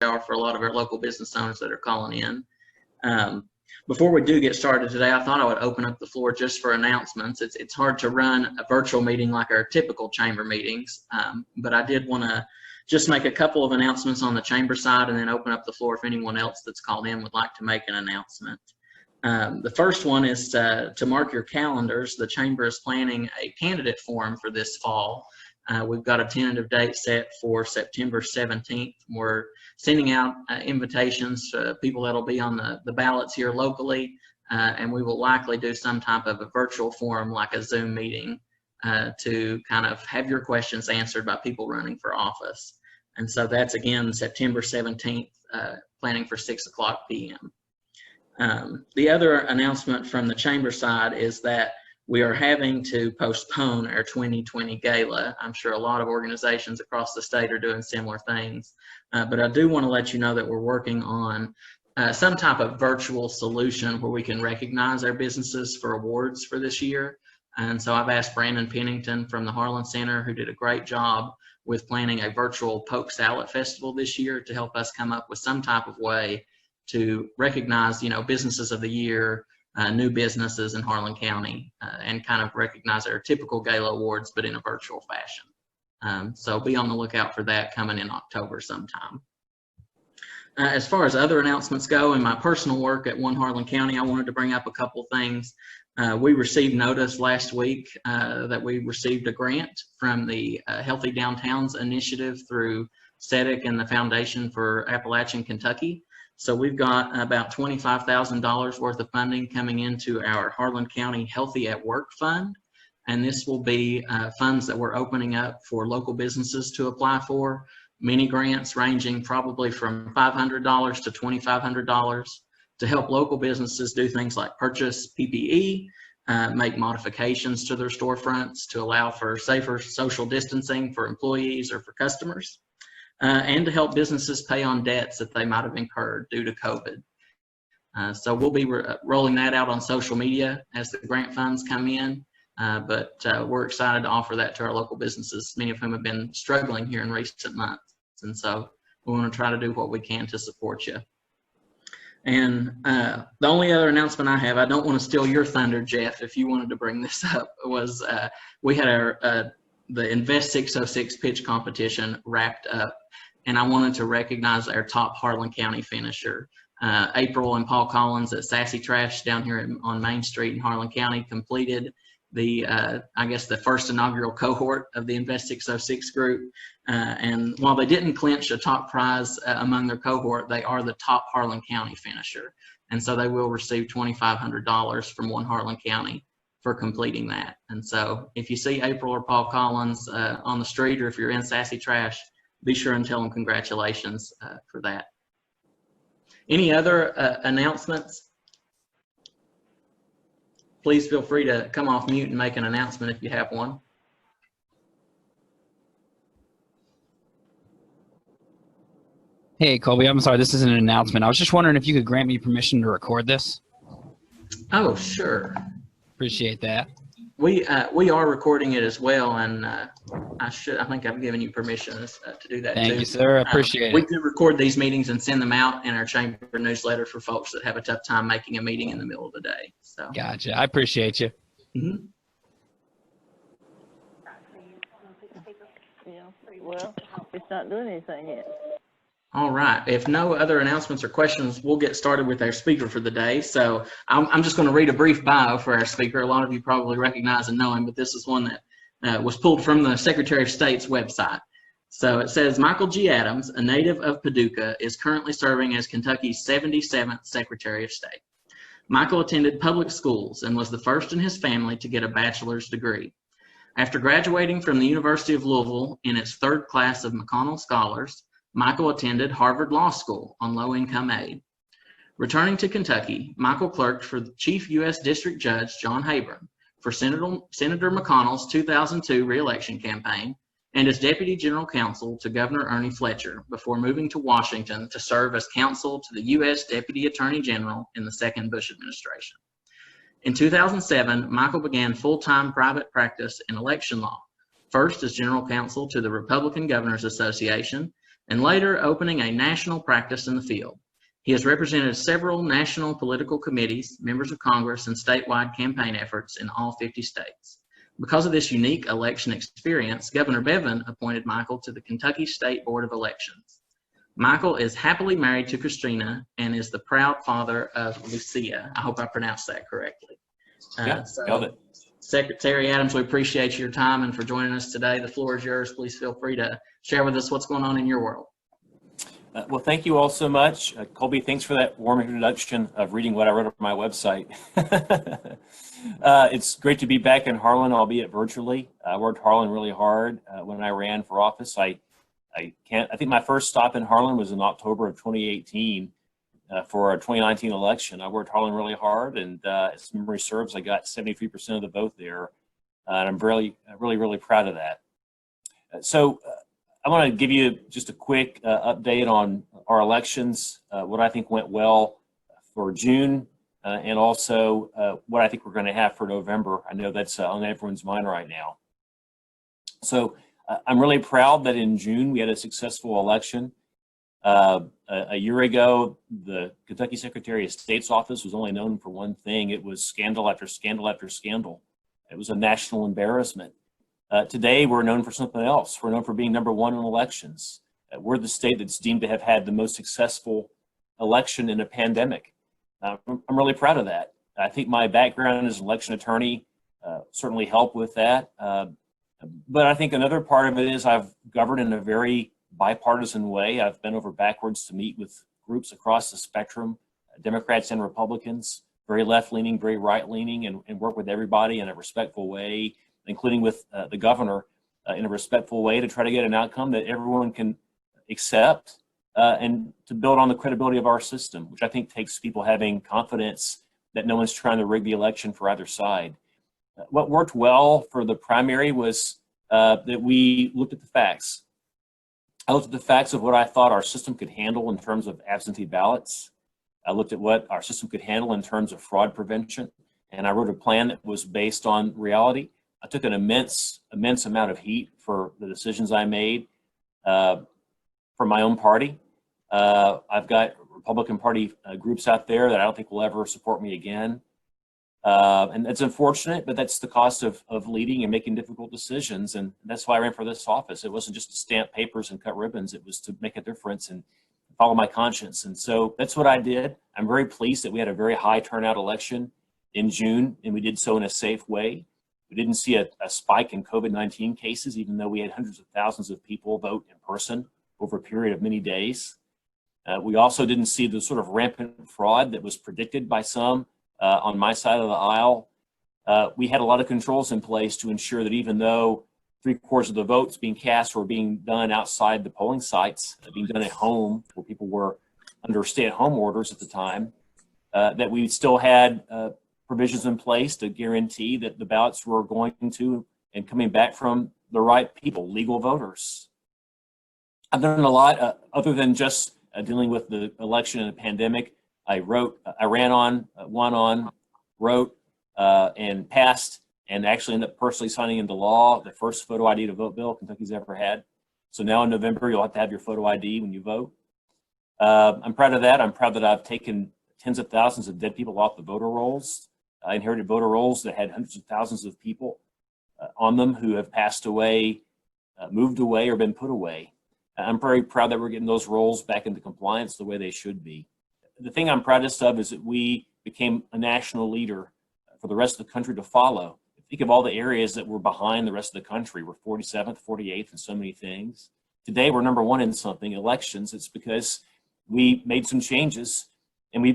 are for a lot of our local business owners that are calling in. Before we do get started today, I thought I would open up the floor just for announcements. It's hard to run a virtual meeting like our typical chamber meetings, but I did want to just make a couple of announcements on the chamber side and then open up the floor if anyone else that's called in would like to make an announcement. The first one is to mark your calendars. The chamber is planning a candidate forum for this fall. We've got a tentative date set for September 17th. We're sending out invitations to people that'll be on the ballots here locally, and we will likely do some type of a virtual forum like a Zoom meeting to kind of have your questions answered by people running for office. And so that's again September 17th, planning for 6:00 p.m. The other announcement from the chamber side is that we are having to postpone our 2020 gala. I'm sure a lot of organizations across the state are doing similar things, but I do want to let you know that we're working on some type of virtual solution where we can recognize our businesses for awards for this year. And so I've asked Brandon Pennington from the Harlan Center, who did a great job with planning a virtual Polk Salad Festival this year, to help us come up with some type of way to recognize, businesses of the year, new businesses in Harlan County, and kind of recognize our typical gala awards, but in a virtual fashion. So be on the lookout for that coming in October sometime. As far as other announcements go, in my personal work at One Harlan County, I wanted to bring up a couple things. We received notice last week that we received a grant from the Healthy Downtowns Initiative through SEDIC and the Foundation for Appalachian Kentucky. So we've got about $25,000 worth of funding coming into our Harlan County Healthy at Work Fund. And this will be funds that we're opening up for local businesses to apply for. Mini grants ranging probably from $500 to $2,500 to help local businesses do things like purchase PPE, make modifications to their storefronts to allow for safer social distancing for employees or for customers. And to help businesses pay on debts that they might have incurred due to COVID. So we'll be rolling that out on social media as the grant funds come in, but we're excited to offer that to our local businesses, many of whom have been struggling here in recent months. And so we want to try to do what we can to support you. And the only other announcement I have, I don't want to steal your thunder, Jeff, if you wanted to bring this up, was we had the Invest 606 pitch competition wrapped up, and I wanted to recognize our top Harlan County finisher. April and Paul Collins at Sassy Trash down here on Main Street in Harlan County completed the, I guess, the first inaugural cohort of the Invest 606 group. And while they didn't clinch a top prize among their cohort, they are the top Harlan County finisher. And so they will receive $2,500 from One Harlan County for completing that. And so if you see April or Paul Collins on the street, or if you're in Sassy Trash, be sure and tell them congratulations for that. Any other announcements? Please feel free to come off mute and make an announcement if you have one. Hey, Colby, I'm sorry, this is an announcement. I was just wondering if you could grant me permission to record this. Oh, sure. Appreciate that. We are recording it as well, and I think I've given you permission to do that too. Thank you, sir. I appreciate it. We do record these meetings and send them out in our chamber newsletter for folks that have a tough time making a meeting in the middle of the day. So. Gotcha. I appreciate you. Mm-hmm. Yeah, pretty well. It's not doing anything yet. All right. If no other announcements or questions, we'll get started with our speaker for the day. So I'm just going to read a brief bio for our speaker. A lot of you probably recognize and know him, but this is one that was pulled from the Secretary of State's website. So it says, Michael G. Adams, a native of Paducah, is currently serving as Kentucky's 77th Secretary of State. Michael attended public schools and was the first in his family to get a bachelor's degree. After graduating from the University of Louisville in its third class of McConnell Scholars, Michael attended Harvard Law School on low-income aid. Returning to Kentucky, Michael clerked for the Chief U.S. District Judge John Habron for Senator McConnell's 2002 re-election campaign and as Deputy General Counsel to Governor Ernie Fletcher before moving to Washington to serve as counsel to the U.S. Deputy Attorney General in the second Bush administration. In 2007, Michael began full-time private practice in election law, first as General Counsel to the Republican Governors Association, and later opening a national practice in the field. He has represented several national political committees, members of Congress, and statewide campaign efforts in all 50 states. Because of this unique election experience, Governor Bevin appointed Michael to the Kentucky State Board of Elections. Michael is happily married to Christina and is the proud father of Lucia. I hope I pronounced that correctly. Yeah, got it. Secretary Adams, we appreciate your time and for joining us today. The floor is yours. Please feel free to share with us what's going on in your world. Well, thank you all so much. Colby, thanks for that warm introduction of reading what I wrote on my website. It's great to be back in Harlan, albeit virtually. I worked Harlan really hard when I ran for office. I think my first stop in Harlan was in October of 2018 for our 2019 election. I worked Harlan really hard, and as memory serves, I got 73% of the vote there. And I'm really proud of that. I want to give you just a quick update on our elections, what I think went well for June, and also what I think we're going to have for November. I know that's on everyone's mind right now. So I'm really proud that in June we had a successful election. A year ago, the Kentucky Secretary of State's office was only known for one thing. It was scandal after scandal after scandal. It was a national embarrassment. Today, we're known for something else. We're known for being #1 in elections. We're the state that's deemed to have had the most successful election in a pandemic. I'm really proud of that. I think my background as an election attorney certainly helped with that. But I think another part of it is I've governed in a very bipartisan way. I've bent over backwards to meet with groups across the spectrum, Democrats and Republicans, very left-leaning, very right-leaning, and work with everybody in a respectful way, including with the governor in a respectful way to try to get an outcome that everyone can accept and to build on the credibility of our system, which I think takes people having confidence that no one's trying to rig the election for either side. What worked well for the primary was that we looked at the facts. I looked at the facts of what I thought our system could handle in terms of absentee ballots. I looked at what our system could handle in terms of fraud prevention, and I wrote a plan that was based on reality. I took an immense amount of heat for the decisions I made for my own party. I've got Republican Party groups out there that I don't think will ever support me again. And it's unfortunate, but that's the cost of leading and making difficult decisions. And that's why I ran for this office. It wasn't just to stamp papers and cut ribbons. It was to make a difference and follow my conscience. And so that's what I did. I'm very pleased that we had a very high turnout election in June, and we did so in a safe way. We didn't see a spike in COVID-19 cases, even though we had hundreds of thousands of people vote in person over a period of many days. We also didn't see the sort of rampant fraud that was predicted by some on my side of the aisle. We had a lot of controls in place to ensure that even though 3/4 of the votes being cast were being done outside the polling sites, being done at home where people were under stay-at-home orders at the time, that we still had provisions in place to guarantee that the ballots were going to and coming back from the right people, legal voters. I've done a lot other than just dealing with the election and the pandemic. I ran on, won on, wrote, and passed, and actually ended up personally signing into law the first photo ID to vote bill Kentucky's ever had. So now in November, you'll have to have your photo ID when you vote. I'm proud of that. I'm proud that I've taken tens of thousands of dead people off the voter rolls. I inherited voter rolls that had hundreds of thousands of people on them who have passed away, moved away, or been put away. I'm very proud that we're getting those rolls back into compliance the way they should be. The thing I'm proudest of is that we became a national leader for the rest of the country to follow. Think of all the areas that were behind the rest of the country. We're 47th, 48th, and so many things. Today, we're #1 in something, elections. It's because we made some changes and we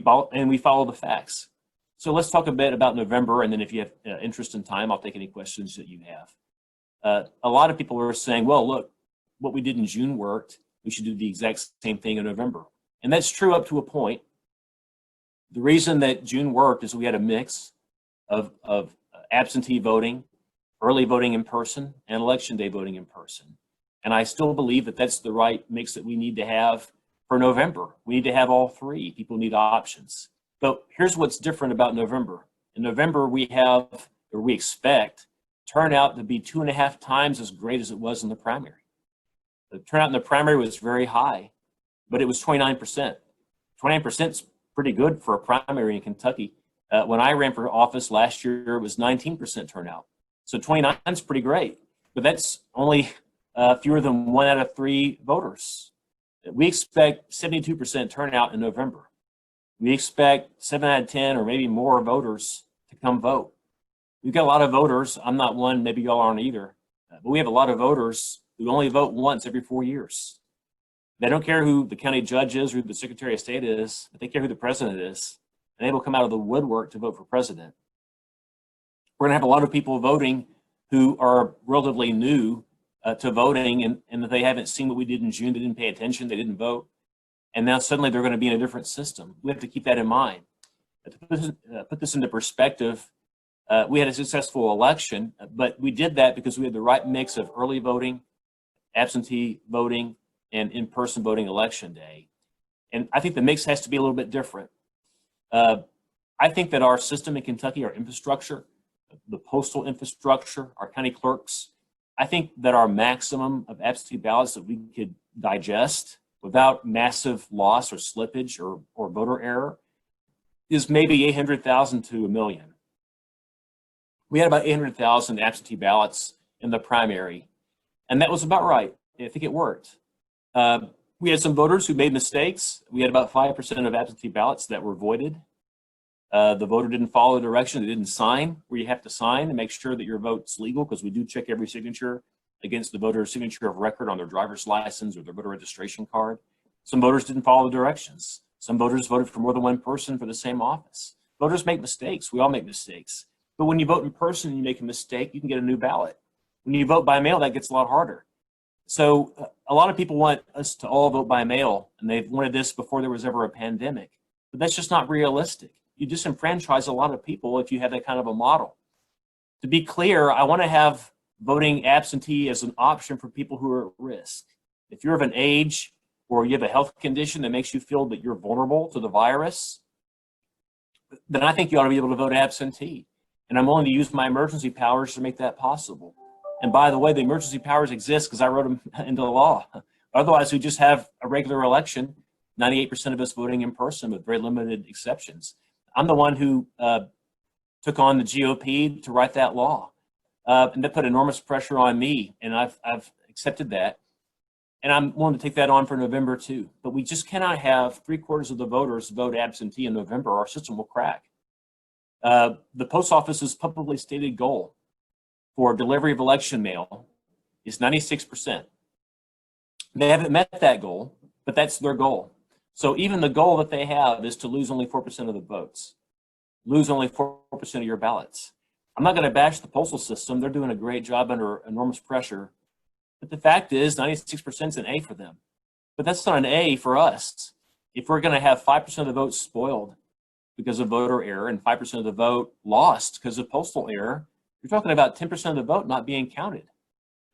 follow the facts. So let's talk a bit about November, and then if you have interest in time, I'll take any questions that you have. A lot of people are saying, well, look, what we did in June worked. We should do the exact same thing in November. And that's true up to a point. The reason that June worked is we had a mix of absentee voting, early voting in person, and election day voting in person. And I still believe that that's the right mix that we need to have for November. We need to have all three. People need options. But here's what's different about November. In November, we expect turnout to be 2.5 times as great as it was in the primary. The turnout in the primary was very high, but it was 29%. 29% is pretty good for a primary in Kentucky. When I ran for office last year, it was 19% turnout. So 29 is pretty great, but that's only fewer than 1 out of 3 voters. We expect 72% turnout in November. We expect 7 out of 10 or maybe more voters to come vote. We've got a lot of voters. I'm not one, maybe y'all aren't either, but we have a lot of voters who only vote once every 4 years. They don't care who the county judge is or who the Secretary of State is, but they care who the president is, and they will come out of the woodwork to vote for president. We're gonna have a lot of people voting who are relatively new to voting, and that they haven't seen what we did in June. They didn't pay attention, they didn't vote, and now suddenly they're gonna be in a different system. We have to keep that in mind. To put this into perspective, we had a successful election, but we did that because we had the right mix of early voting, absentee voting, and in-person voting election day. And I think the mix has to be a little bit different. I think that our system in Kentucky, our infrastructure, the postal infrastructure, our county clerks, I think that our maximum of absentee ballots that we could digest without massive loss or slippage or voter error is maybe 800,000 to 1 million. We had about 800,000 absentee ballots in the primary, and that was about right. I think it worked. We had some voters who made mistakes. We had about 5% of absentee ballots that were voided. The voter didn't follow the direction. They didn't sign where you have to sign to make sure that your vote's legal, because we do check every signature against the voter's signature of record on their driver's license or their voter registration card. Some voters didn't follow the directions. Some voters voted for more than one person for the same office. Voters make mistakes. We all make mistakes. But when you vote in person and you make a mistake, you can get a new ballot. When you vote by mail, that gets a lot harder. So a lot of people want us to all vote by mail, and they've wanted this before there was ever a pandemic. But that's just not realistic. You disenfranchise a lot of people if you have that kind of a model. To be clear, I want to have voting absentee as an option for people who are at risk. If you're of an age or you have a health condition that makes you feel that you're vulnerable to the virus, then I think you ought to be able to vote absentee. And I'm willing to use my emergency powers to make that possible. And by the way, the emergency powers exist because I wrote them into law. Otherwise, we just have a regular election, 98% of us voting in person with very limited exceptions. I'm the one who took on the GOP to write that law. And that put enormous pressure on me, and I've accepted that. And I'm willing to take that on for November too. But we just cannot have 3/4 of the voters vote absentee in November. Our system will crack. The post office's publicly stated goal for delivery of election mail is 96%. They haven't met that goal, but that's their goal. So even the goal that they have is to lose only 4% of the votes, lose only 4% of your ballots. I'm not going to bash the postal system. They're doing a great job under enormous pressure. But the fact is 96% is an A for them. But that's not an A for us. If we're going to have 5% of the votes spoiled because of voter error and 5% of the vote lost because of postal error, you're talking about 10% of the vote not being counted.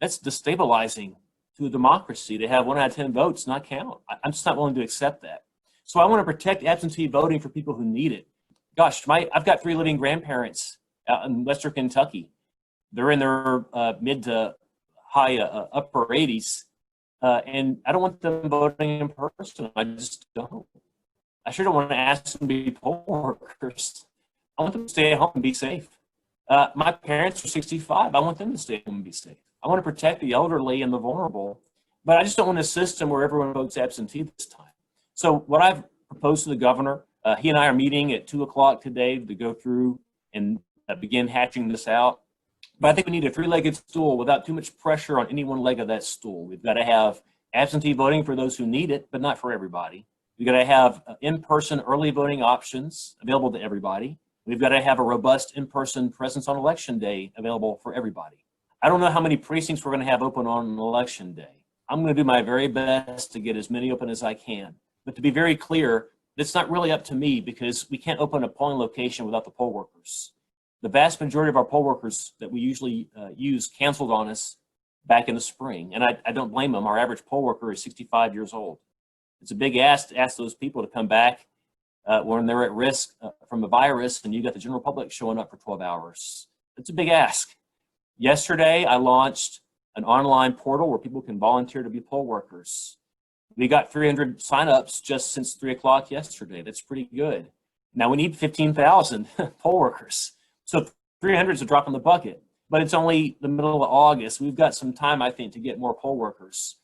That's destabilizing to a democracy to have 1 out of 10 votes not count. I'm just not willing to accept that. So I want to protect absentee voting for people who need it. Gosh, I've got 3 living grandparents out in Western Kentucky. They're in their mid to high upper 80s, and I don't want them voting in person. I just don't. I sure don't want to ask them to be poll workers. I want them to stay at home and be safe. My parents are 65. I want them to stay home and be safe. I want to protect the elderly and the vulnerable, but I just don't want a system where everyone votes absentee this time. So what I've proposed to the governor, he and I are meeting at 2 o'clock today to go through and begin hatching this out. But I think we need a 3-legged stool without too much pressure on any one leg of that stool. We've got to have absentee voting for those who need it, but not for everybody. We've got to have in-person early voting options available to everybody. We've got to have a robust in-person presence on election day available for everybody. I don't know how many precincts we're going to have open on election day. I'm going to do my very best to get as many open as I can. But to be very clear, it's not really up to me because we can't open a polling location without the poll workers. The vast majority of our poll workers that we usually use canceled on us back in the spring. And I don't blame them. Our average poll worker is 65 years old. It's a big ask to ask those people to come back when they're at risk from a virus and you got the general public showing up for 12 hours. It's a big ask. Yesterday, I launched an online portal where people can volunteer to be poll workers. We got 300 signups just since 3 o'clock yesterday. That's pretty good. Now we need 15,000 poll workers. So 300 is a drop in the bucket, but it's only the middle of August. We've got some time, I think, to get more poll workers.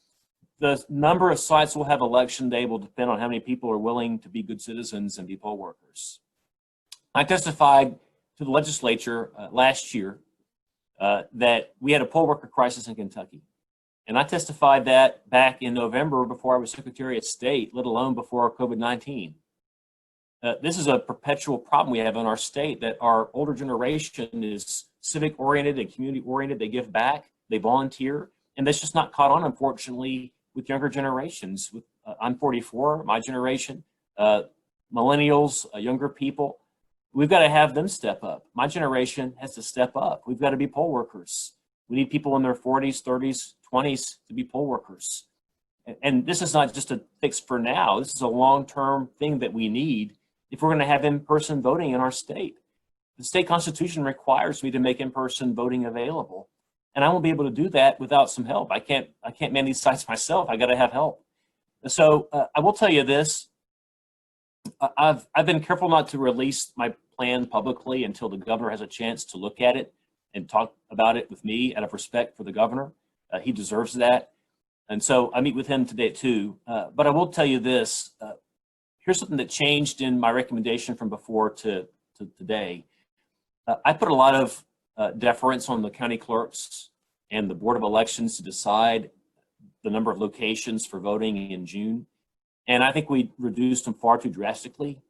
The number of sites we'll have election day will depend on how many people are willing to be good citizens and be poll workers. I testified to the legislature last year that we had a poll worker crisis in Kentucky. And I testified that back in November before I was Secretary of State, let alone before COVID-19. This is a perpetual problem we have in our state, that our older generation is civic oriented and community oriented. They give back, they volunteer, and that's just not caught on, unfortunately, with younger generations. I'm 44, my generation, millennials, younger people. We've got to have them step up. My generation has to step up. We've got to be poll workers. We need people in their 40s, 30s, 20s to be poll workers. And this is not just a fix for now. This is a long-term thing that we need if we're going to have in-person voting in our state. The state constitution requires me to make in-person voting available. And I won't be able to do that without some help. I can't man these sites myself. I got to have help. So I will tell you this. I've been careful not to release my plan publicly until the governor has a chance to look at it and talk about it with me out of respect for the governor. He deserves that. And so I meet with him today too. But I will tell you this. Here's something that changed in my recommendation from before to today. I put a lot of deference on the county clerks and the Board of Elections to decide the number of locations for voting in June. And I think we reduced them far too drastically.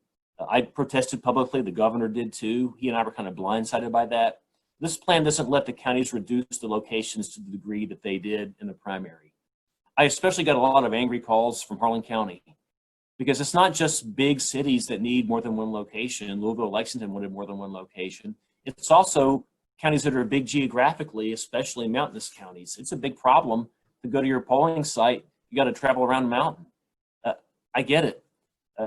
I protested publicly, the governor did too. He and I were kind of blindsided by that. This plan doesn't let the counties reduce the locations to the degree that they did in the primary. I especially got a lot of angry calls from Harlan County, because it's not just big cities that need more than one location. Louisville, Lexington wanted more than one location. It's also counties that are big geographically, especially mountainous counties. It's a big problem to go to your polling site. You got to travel around a mountain. I get it.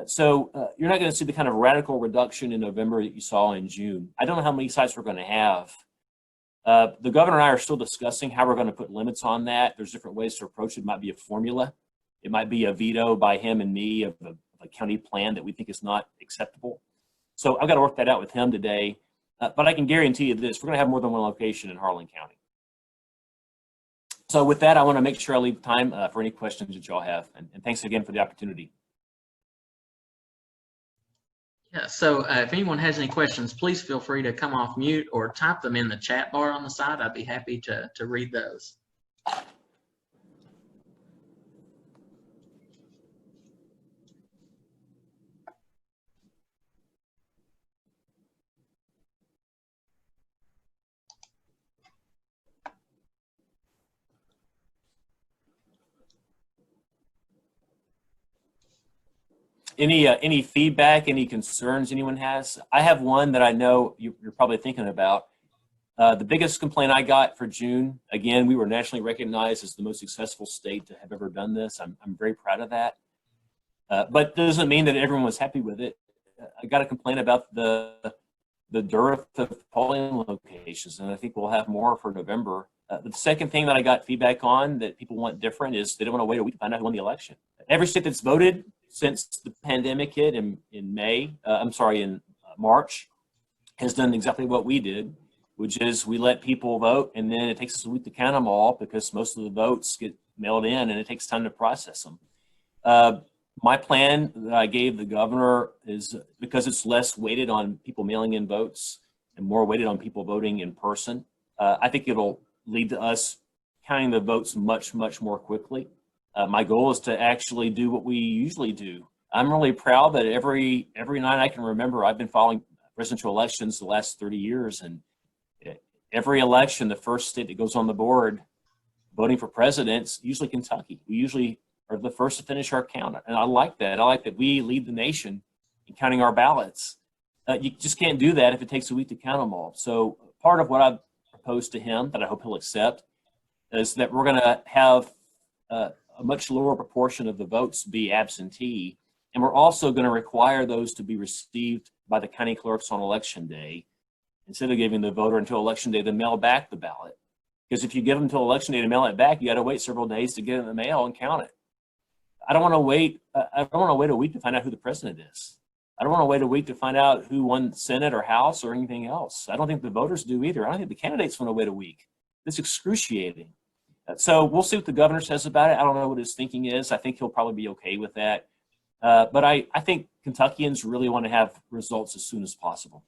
So you're not going to see the kind of radical reduction in November that you saw in June. I don't know how many sites we're going to have. The governor and I are still discussing how we're going to put limits on that. There's different ways to approach it. It might be a formula. It might be a veto by him and me of a county plan that we think is not acceptable. So I've got to work that out with him today. But I can guarantee you this, we're going to have more than one location in Harlan County. So with that, I want to make sure I leave time for any questions that y'all have. And thanks again for the opportunity. Yeah, so if anyone has any questions, please feel free to come off mute or type them in the chat bar on the side. I'd be happy to read those. Any feedback, any concerns anyone has? I have one that I know you're probably thinking about. The biggest complaint I got for June, again, we were nationally recognized as the most successful state to have ever done this. I'm very proud of that. But doesn't mean that everyone was happy with it. I got a complaint about the dearth of polling locations, and I think we'll have more for November. The second thing that I got feedback on that people want different is they don't want to wait a week to find out who won the election. Every state that's voted since the pandemic hit in March, has done exactly what we did, which is we let people vote, and then it takes us a week to count them all because most of the votes get mailed in and it takes time to process them. My plan that I gave the governor is, because it's less weighted on people mailing in votes and more weighted on people voting in person, I think it'll lead to us counting the votes much, much more quickly. My goal is to actually do what we usually do. I'm really proud that every night I can remember, I've been following presidential elections the last 30 years, and every election, the first state that goes on the board voting for president's usually Kentucky. We usually are the first to finish our count, and I like that. I like that we lead the nation in counting our ballots. You just can't do that if it takes a week to count them all. So part of what I've proposed to him that I hope he'll accept is that we're going to have a much lower proportion of the votes be absentee. And we're also going to require those to be received by the county clerks on election day. Instead of giving the voter until election day to mail back the ballot, Because if you give them until election day to mail it back, you got to wait several days to get it in the mail and count it. I don't want to wait. I don't want to wait a week to find out who the president is. I don't want to wait a week to find out who won Senate or House or anything else. I don't think the voters do either. I don't think the candidates want to wait a week. It's excruciating. So we'll see what the governor says about it. I don't know what his thinking is. I think he'll probably be okay with that. But I think Kentuckians really want to have results as soon as possible.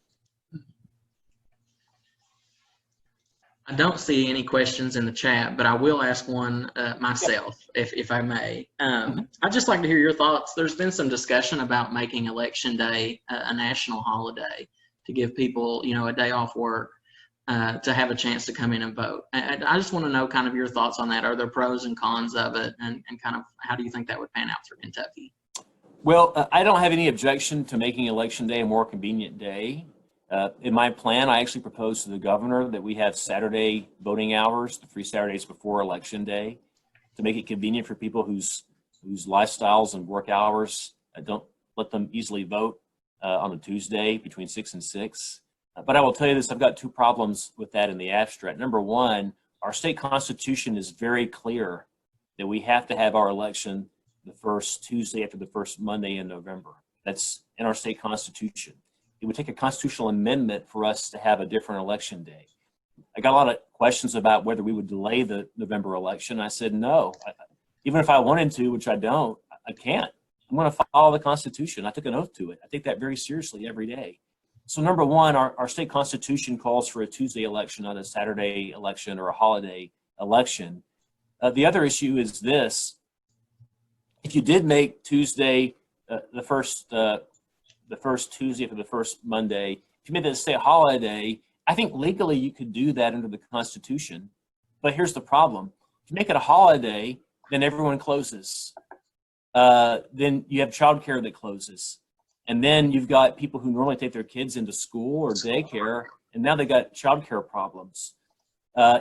I don't see any questions in the chat, but I will ask one myself, if I may. I'd just like to hear your thoughts. There's been some discussion about making Election Day a national holiday to give people, a day off work to have a chance to come in and vote. And I just want to know kind of your thoughts on that. Are there pros and cons of it, and kind of how do you think that would pan out for Kentucky? Well, I don't have any objection to making Election Day a more convenient day. In my plan, I actually proposed to the governor that we have Saturday voting hours, the 3 Saturdays before Election Day, to make it convenient for people whose lifestyles and work hours don't let them easily vote on a Tuesday between 6 and 6. But I will tell you this, I've got 2 problems with that in the abstract. Number one, our state constitution is very clear that we have to have our election the first Tuesday after the first Monday in November. That's in our state constitution. It would take a constitutional amendment for us to have a different election day. I got a lot of questions about whether we would delay the November election. I said, no, even if I wanted to, which I don't, I can't. I'm going to follow the Constitution. I took an oath to it. I take that very seriously every day. So number one, our state constitution calls for a Tuesday election, not a Saturday election or a holiday election. The other issue is this. If you did make Tuesday the first Tuesday after the first Monday, if you made that a state holiday, I think legally you could do that under the Constitution. But here's the problem. If you make it a holiday, then everyone closes. Then you have childcare that closes. And then you've got people who normally take their kids into school or daycare, and now they got childcare problems.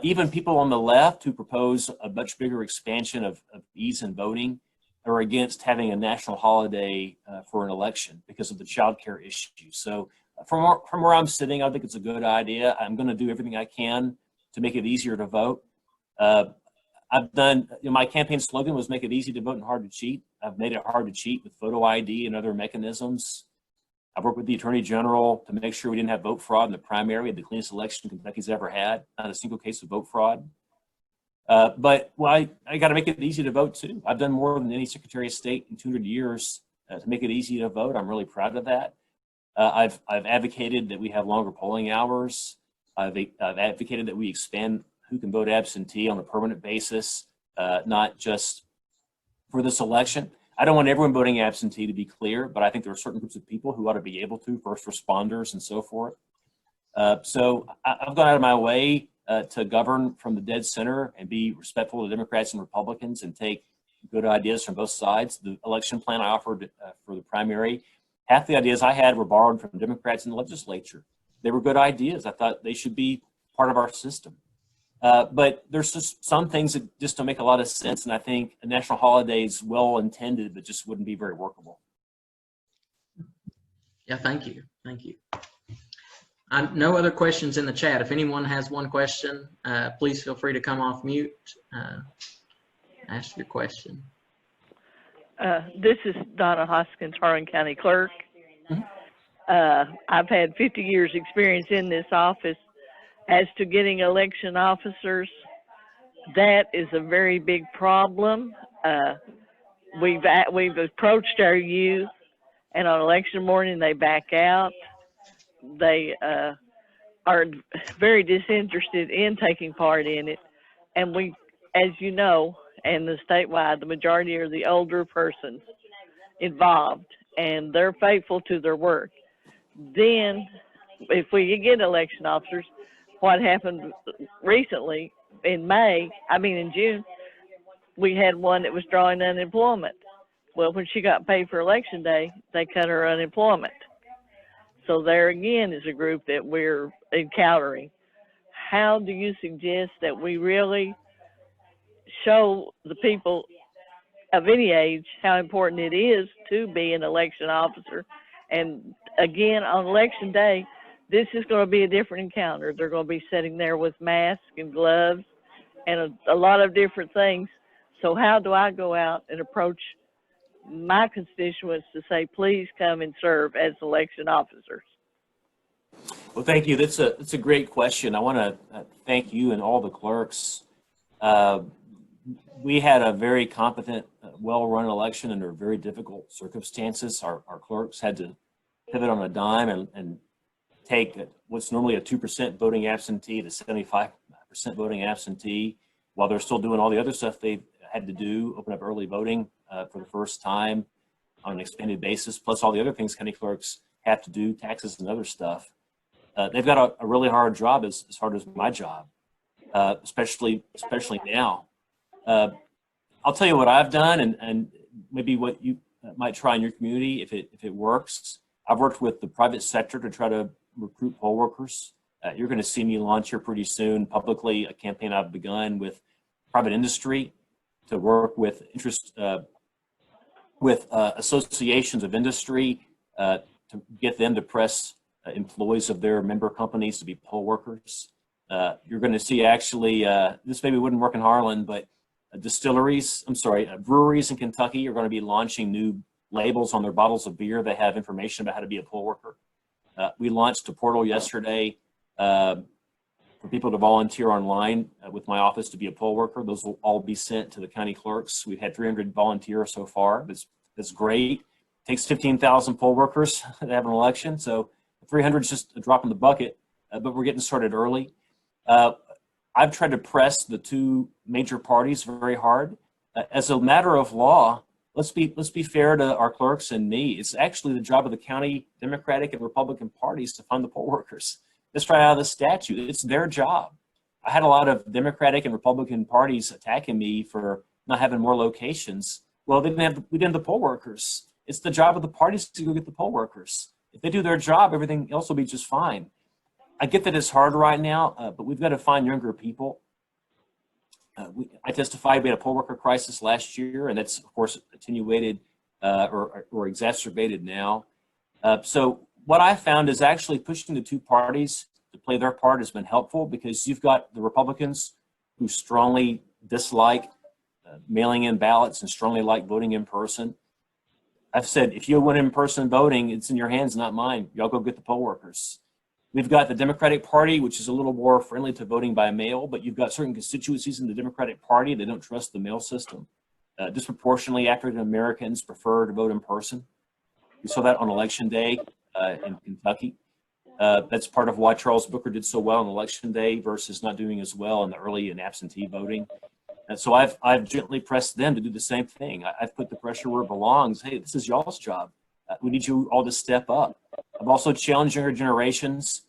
Even people on the left who propose a much bigger expansion of ease in voting are against having a national holiday for an election because of the childcare issue. So from where I'm sitting, I think it's a good idea. I'm going to do everything I can to make it easier to vote. I've done, my campaign slogan was make it easy to vote and hard to cheat. I've made it hard to cheat with photo ID and other mechanisms. I've worked with the Attorney General to make sure we didn't have vote fraud in the primary. We had the cleanest election Kentucky's ever had, not a single case of vote fraud. But I got to make it easy to vote too. I've done more than any Secretary of State in 200 years to make it easy to vote. I'm really proud of that. I've advocated that we have longer polling hours. I've advocated that we expand who can vote absentee on a permanent basis, not just for this election. I don't want everyone voting absentee, to be clear, but I think there are certain groups of people who ought to be able to, first responders and so forth. So I've gone out of my way to govern from the dead center and be respectful to Democrats and Republicans and take good ideas from both sides. The election plan I offered for the primary, half the ideas I had were borrowed from Democrats in the legislature. They were good ideas. I thought they should be part of our system. But there's just some things that just don't make a lot of sense, and I think a national holiday is well intended, but just wouldn't be very workable. Yeah, thank you. Thank you. No other questions in the chat. If anyone has one question, please feel free to come off mute. Ask your question. This is Donna Hoskins, Harlan County Clerk. I've had 50 years experience in this office. As to getting election officers, that is a very big problem. We've approached our youth, and on election morning they back out. They are very disinterested in taking part in it. And we, as you know, and the statewide, the majority are the older persons involved, and they're faithful to their work. Then, if we get election officers, what happened recently in June, we had one that was drawing unemployment. Well, when she got paid for election day, they cut her unemployment. So there again is a group that we're encountering. How do you suggest that we really show the people of any age how important it is to be an election officer? And again, on election day, this is going to be a different encounter. They're going to be sitting there with masks and gloves and a lot of different things. So how do I go out and approach my constituents to say, please come and serve as election officers? Well, thank you. That's a great question. I want to thank you and all the clerks. We had a very competent, well-run election under very difficult circumstances. Our clerks had to pivot on a dime and take what's normally a 2% voting absentee to 75% voting absentee, while they're still doing all the other stuff they had to do, open up early voting for the first time on an expanded basis, plus all the other things county clerks have to do, taxes and other stuff. They've got a really hard job, as hard as my job, especially now. I'll tell you what I've done, and maybe what you might try in your community if it works. I've worked with the private sector to try to recruit poll workers. You're going to see me launch here pretty soon publicly a campaign I've begun with private industry to work with associations of industry to get them to press employees of their member companies to be poll workers. You're going to see actually, this maybe wouldn't work in Harlan, but breweries in Kentucky are going to be launching new labels on their bottles of beer that have information about how to be a poll worker. We launched a portal yesterday for people to volunteer online with my office to be a poll worker. Those will all be sent to the county clerks. We've had 300 volunteers so far. That's great. It takes 15,000 poll workers to have an election, so 300 is just a drop in the bucket, but we're getting started early. I've tried to press the two major parties very hard. As a matter of law, let's be fair to our clerks and me. It's actually the job of the county Democratic and Republican parties to fund the poll workers. That's right out of the statute. It's their job. I had a lot of Democratic and Republican parties attacking me for not having more locations. Well, we didn't have the poll workers. It's the job of the parties to go get the poll workers. If they do their job, everything else will be just fine. I get that it's hard right now, but we've got to find younger people. I testified we had a poll worker crisis last year, and that's, of course, attenuated or exacerbated now. So what I found is actually pushing the two parties to play their part has been helpful, because you've got the Republicans who strongly dislike mailing in ballots and strongly like voting in person. I've said, if you want in-person voting, it's in your hands, not mine. Y'all go get the poll workers. We've got the Democratic Party, which is a little more friendly to voting by mail, but you've got certain constituencies in the Democratic Party that don't trust the mail system. Disproportionately, African Americans prefer to vote in person. We saw that on Election Day in Kentucky. That's part of why Charles Booker did so well on Election Day versus not doing as well in the early and absentee voting. And so I've gently pressed them to do the same thing. I've put the pressure where it belongs. Hey, this is y'all's job. We need you all to step up. I've also challenged younger generations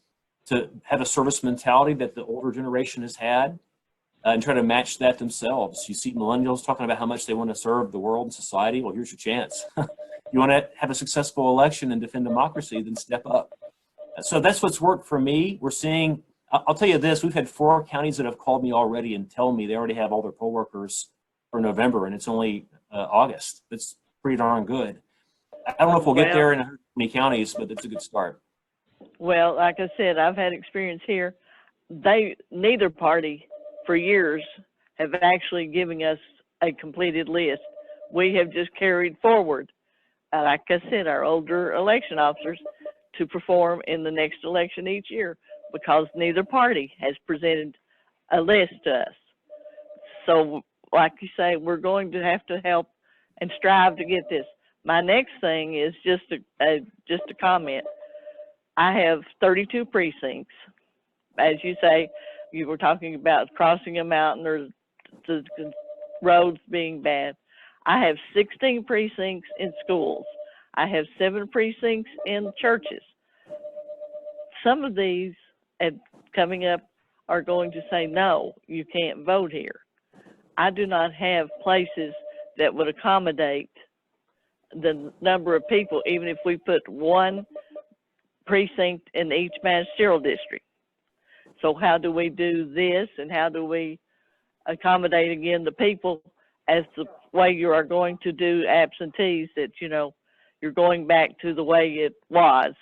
to have a service mentality that the older generation has had and try to match that themselves. You see millennials talking about how much they want to serve the world and society. Well, here's your chance. You want to have a successful election and defend democracy, then step up. So that's what's worked for me. We're seeing, I'll tell you this, we've had 4 counties that have called me already and tell me they already have all their poll workers for November, and it's only August. That's pretty darn good. I don't know if we'll get there in 120 counties, but it's a good start. Well, like I said, I've had experience here. Neither party for years have actually given us a completed list. We have just carried forward, like I said, our older election officers to perform in the next election each year, because neither party has presented a list to us. So, like you say, we're going to have to help and strive to get this. My next thing is just a comment. I have 32 precincts. As you say, you were talking about crossing a mountain or the roads being bad. I have 16 precincts in schools. I have 7 precincts in churches. Some of these coming up are going to say, no, you can't vote here. I do not have places that would accommodate the number of people, even if we put 1 precinct in each magisterial district. So how do we do this, and how do we accommodate again the people as the way you are going to do absentees, that, you know, you're going back to the way it was,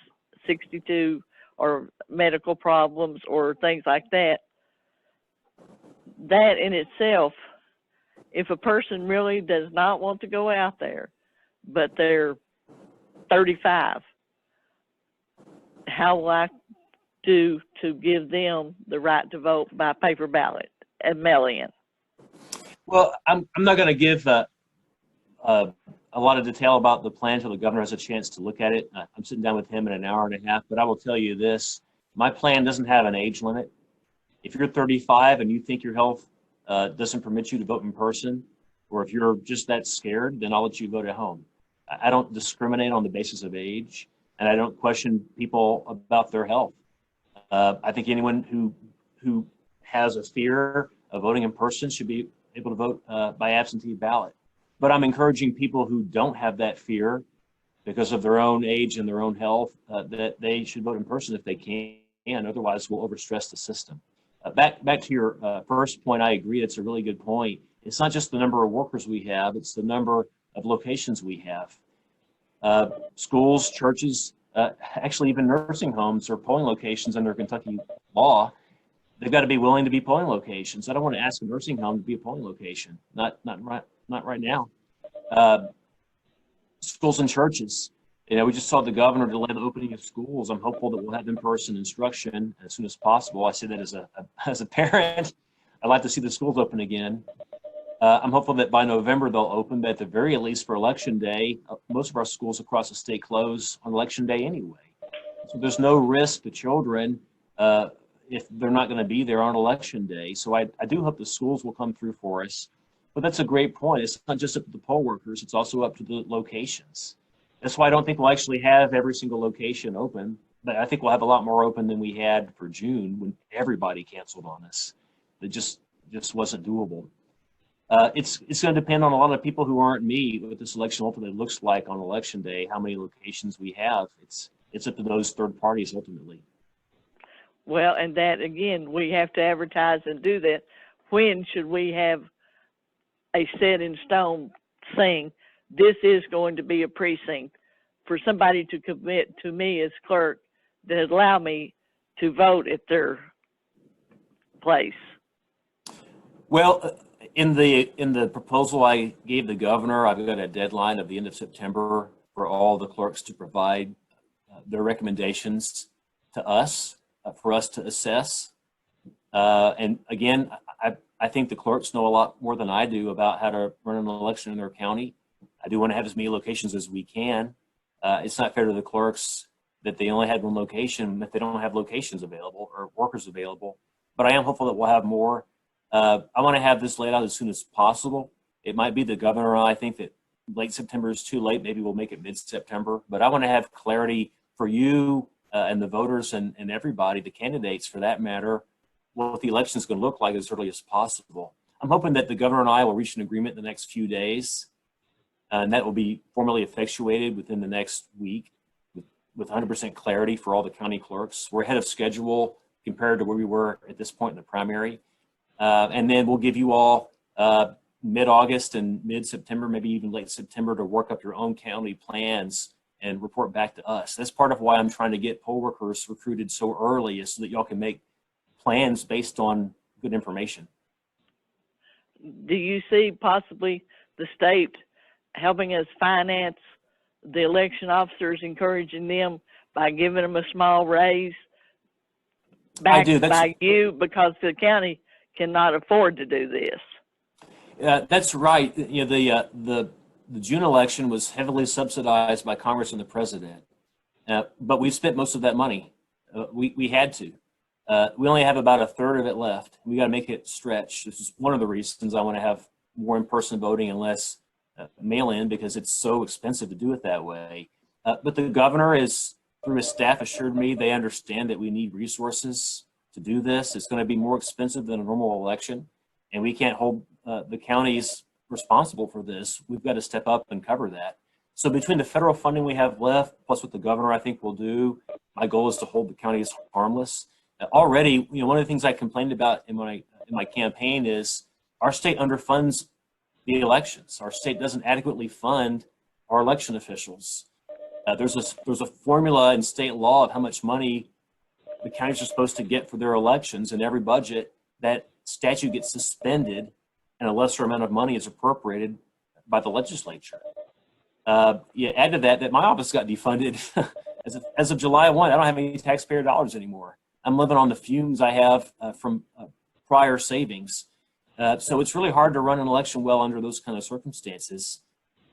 62, or medical problems or things like that. that in itself, if a person really does not want to go out there, but they're 35, how will I do to give them the right to vote by paper ballot and mail-in? Well, I'm not going to give a lot of detail about the plan until the governor has a chance to look at it. I'm sitting down with him in an hour and a half, but I will tell you this. My plan doesn't have an age limit. If you're 35 and you think your health doesn't permit you to vote in person, or if you're just that scared, then I'll let you vote at home. I don't discriminate on the basis of age, and I don't question people about their health. I think anyone who has a fear of voting in person should be able to vote by absentee ballot. But I'm encouraging people who don't have that fear because of their own age and their own health that they should vote in person if they can. Otherwise, we'll overstress the system. Back to your first point, I agree. It's a really good point. It's not just the number of workers we have, it's the number of locations we have. Schools, churches, actually even nursing homes are polling locations under Kentucky law. They've got to be willing to be polling locations. I don't want to ask a nursing home to be a polling location. Not right now. Schools and churches. We just saw the governor delay the opening of schools. I'm hopeful that we'll have in-person instruction as soon as possible. I say that as a parent. I'd like to see the schools open again. I'm hopeful that by November they'll open, but at the very least for Election Day, most of our schools across the state close on Election Day anyway. So there's no risk to children if they're not going to be there on Election Day. So I do hope the schools will come through for us. But that's a great point. It's not just up to the poll workers, it's also up to the locations. That's why I don't think we'll actually have every single location open, but I think we'll have a lot more open than we had for June when everybody canceled on us. It just wasn't doable. It's going to depend on a lot of people who aren't me what this election ultimately looks like on Election Day, how many locations we have. It's up to those third parties ultimately. Well, and that again, we have to advertise and do that. When should we have a set in stone saying this is going to be a precinct for somebody to commit to me as clerk that allow me to vote at their place? Well, in the proposal I gave the governor, I've got a deadline of the end of September for all the clerks to provide their recommendations to us for us to assess. And again, I think the clerks know a lot more than I do about how to run an election in their county. I do want to have as many locations as we can. It's not fair to the clerks that they only had one location if they don't have locations available or workers available. But I am hopeful that we'll have more. I want to have this laid out as soon as possible. It might be the governor. I think that late September is too late. Maybe we'll make it mid-September. But I want to have clarity for you and the voters and everybody, the candidates for that matter, what the election is going to look like as early as possible. I'm hoping that the governor and I will reach an agreement in the next few days, and that will be formally effectuated within the next week with 100% clarity for all the county clerks. We're ahead of schedule compared to where we were at this point in the primary. And then we'll give you all mid-August and mid-September, maybe even late September, to work up your own county plans and report back to us. That's part of why I'm trying to get poll workers recruited so early, is so that y'all can make plans based on good information. Do you see possibly the state helping us finance the election officers, encouraging them by giving them a small raise back by you, because the county cannot afford to do this? That's right. The June election was heavily subsidized by Congress and the president, but we've spent most of that money. We had to. We only have about a third of it left. We got to make it stretch. This is one of the reasons I want to have more in-person voting and less mail-in, because it's so expensive to do it that way. But the governor is, through his staff, assured me they understand that we need resources to do this. It's going to be more expensive than a normal election, and we can't hold the counties responsible for this. We've got to step up and cover that. So between the federal funding we have left, plus what the governor I think will do, my goal is to hold the counties harmless. Already, one of the things I complained about in my campaign is our state underfunds the elections. Our state doesn't adequately fund our election officials. There's a formula in state law of how much money the counties are supposed to get for their elections in every budget that statute gets suspended and a lesser amount of money is appropriated by the legislature. You add to that my office got defunded as of July 1. I don't have any taxpayer dollars anymore. I'm living on the fumes I have from prior savings. So it's really hard to run an election well under those kind of circumstances.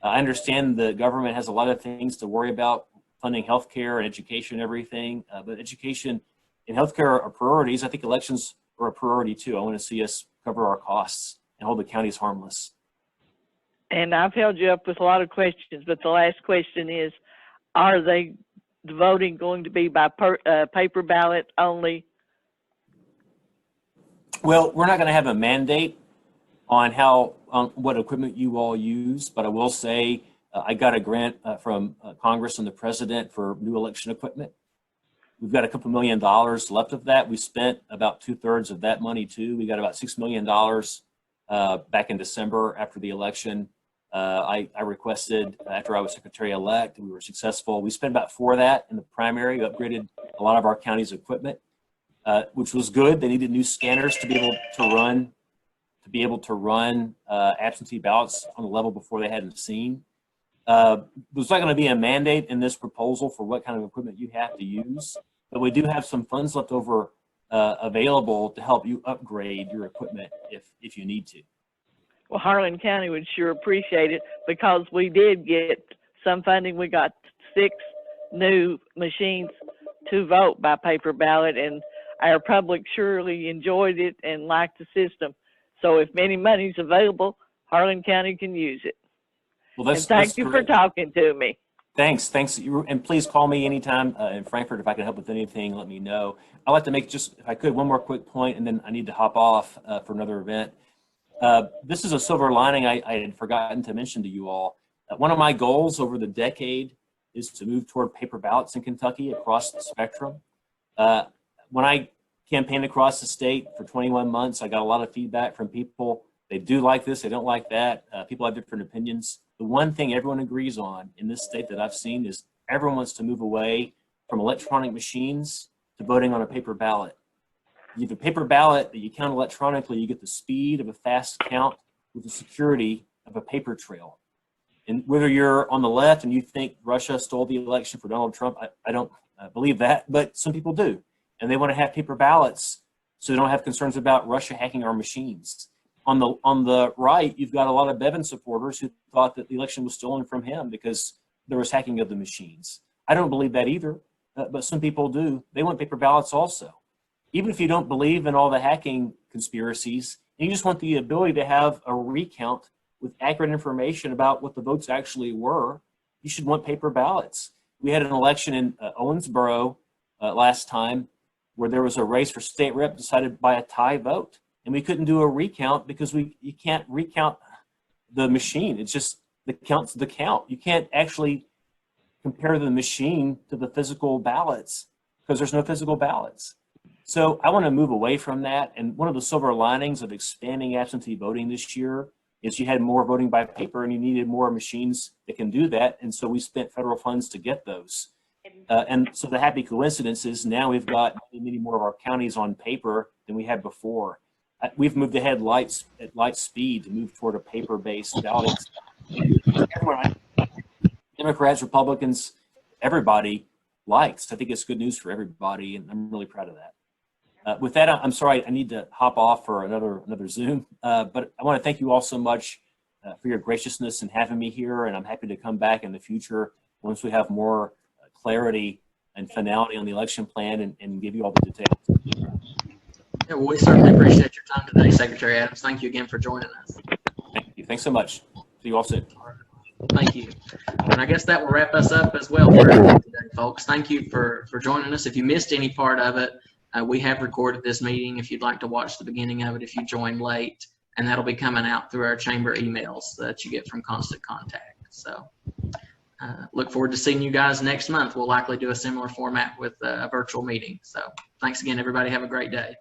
I understand the government has a lot of things to worry about, funding healthcare and education and everything, but education and healthcare are priorities. I think elections are a priority too. I want to see us cover our costs and hold the counties harmless. And I've held you up with a lot of questions, but the last question is, are the voting going to be by paper ballot only? Well, we're not going to have a mandate on what equipment you all use, but I will say I got a grant from Congress and the president for new election equipment. We've got a couple $1 million left of that. We spent about 2/3 of that money too. We got about $6 million back in December after the election. I requested after I was secretary-elect, we were successful. We spent about 4 of that in the primary. We upgraded a lot of our county's equipment, which was good. They needed new scanners to be able to run absentee ballots on the level before they hadn't seen. There's not going to be a mandate in this proposal for what kind of equipment you have to use, but we do have some funds left over available to help you upgrade your equipment if you need to. Well, Harlan County would sure appreciate it, because we did get some funding. We got 6 new machines to vote by paper ballot, and our public surely enjoyed it and liked the system. So if any money's available, Harlan County can use it. Well, and thank you for talking to me. Thanks. And please call me anytime in Frankfort if I can help with anything. Let me know. I'd like to make just, if I could, one more quick point, and then I need to hop off for another event. This is a silver lining I had forgotten to mention to you all. One of my goals over the decade is to move toward paper ballots in Kentucky across the spectrum. When I campaigned across the state for 21 months, I got a lot of feedback from people. They do like this, they don't like that. People have different opinions. The one thing everyone agrees on in this state that I've seen is everyone wants to move away from electronic machines to voting on a paper ballot. You have a paper ballot that you count electronically, you get the speed of a fast count with the security of a paper trail. And whether you're on the left and you think Russia stole the election for Donald Trump, I don't believe that, but some people do. And they want to have paper ballots so they don't have concerns about Russia hacking our machines. On the right, you've got a lot of Bevin supporters who thought that the election was stolen from him because there was hacking of the machines. I don't believe that either, but some people do. They want paper ballots also. Even if you don't believe in all the hacking conspiracies, and you just want the ability to have a recount with accurate information about what the votes actually were, you should want paper ballots. We had an election in Owensboro last time where there was a race for state rep decided by a tie vote. And we couldn't do a recount because you can't recount the machine. It's just the count's the count. You can't actually compare the machine to the physical ballots because there's no physical ballots. So I want to move away from that. And one of the silver linings of expanding absentee voting this year is you had more voting by paper and you needed more machines that can do that. And so we spent federal funds to get those. And so the happy coincidence is now we've got many more of our counties on paper than we had before. We've moved ahead at light speed to move toward a paper-based ballot. Everyone, Democrats, Republicans, everybody likes. I think it's good news for everybody, and I'm really proud of that. With that, I'm sorry, I need to hop off for another Zoom, but I want to thank you all so much for your graciousness in having me here, and I'm happy to come back in the future once we have more clarity and finality on the election plan and give you all the details. Yeah, well, we certainly appreciate your time today, Secretary Adams. Thank you again for joining us. Thank you. Thanks so much. See you all soon. Thank you. And I guess that will wrap us up as well for today, folks. Thank you for joining us. If you missed any part of it, we have recorded this meeting if you'd like to watch the beginning of it if you joined late, and that'll be coming out through our chamber emails that you get from Constant Contact. So look forward to seeing you guys next month. We'll likely do a similar format with a virtual meeting. So thanks again, everybody. Have a great day.